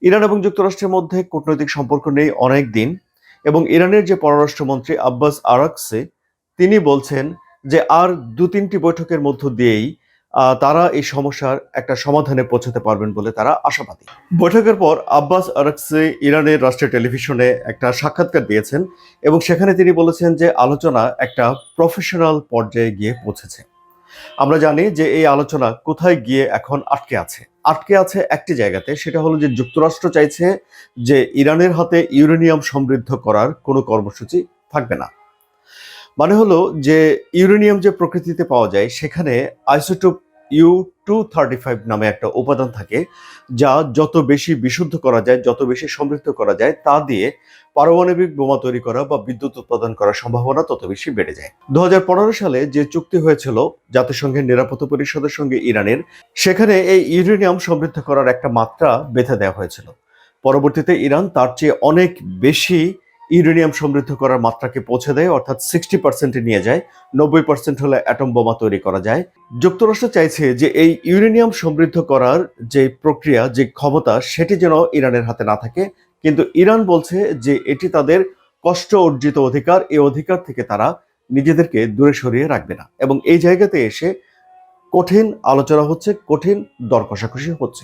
Iran এবং যুক্তরাষ্ট্রের মধ্যে কূটনৈতিক সম্পর্ক নেই অনেক দিন এবং ইরানের যে পররাষ্ট্রমন্ত্রী আব্বাস আরাকচি তিনি বলছেন যে আর ২-৩টি বৈঠকের মধ্য দিয়েই তারা এই সমস্যার একটা সমাধানে পৌঁছাতে পারবেন বলে তারা আশাবাদী। বৈঠকের পর আব্বাস আরাকচি ইরানের রাষ্ট্রীয় টেলিভিশনে একটা সাক্ষাৎকার দিয়েছেন এবং সেখানে তিনি বলেছেন যে আলোচনা একটা প্রফেশনাল পর্যায়ে গিয়ে পৌঁছেছে। আমরা জানি যে এই আলোচনা কোথায় গিয়ে এখন আটকে আছে একটি জায়গাতে, সেটা হলো যে যুক্তরাষ্ট্র চাইছে যে ইরানের হাতে ইউরেনিয়াম সমৃদ্ধ করার কোনো কর্মসূচি থাকবে না। মানে হলো যে ইউরেনিয়াম যে প্রকৃতিতে পাওয়া যায় সেখানে আইসোটোপ U-235 নামে একটা উপাদান থাকে, যা যত বেশি বিশুদ্ধ করা যায়, যত বেশি সমৃদ্ধ করা যায়, তা দিয়ে পারমাণবিক বোমা তৈরি করা বা বিদ্যুৎ উৎপাদন করার সম্ভাবনা তত বেশি বেড়ে যায়। 2015 সালে যে চুক্তি হয়েছিল জাতিসংঘের নিরাপত্তা পরিষদের সঙ্গে ইরানের, সেখানে এই ইউরেনিয়াম সমৃদ্ধ করার একটা মাত্রা বেঁধে দেওয়া হয়েছিল। পরবর্তীতে ইরান তার চেয়ে অনেক বেশি ইউরেনিয়াম সমৃদ্ধ করার মাত্রাকে পৌঁছে দেয়, অর্থাৎ 60% নিয়ে যায়। 90% হলে অ্যাটম বোমা তৈরি করা যায়। যুক্তরাষ্ট্র চাইছে যে এই ইউরেনিয়াম সমৃদ্ধ করার যে প্রক্রিয়া, যে ক্ষমতা, সেটি যেন ইরানের হাতে না থাকে, কিন্তু ইরান বলছে যে এটি তাদের কষ্ট অর্জিত অধিকার, এই অধিকার থেকে তারা নিজেদেরকে দূরে সরিয়ে রাখবে না এবং এই জায়গাতে এসে কঠিন আলোচনা হচ্ছে, কঠিন দর কষাকষি হচ্ছে।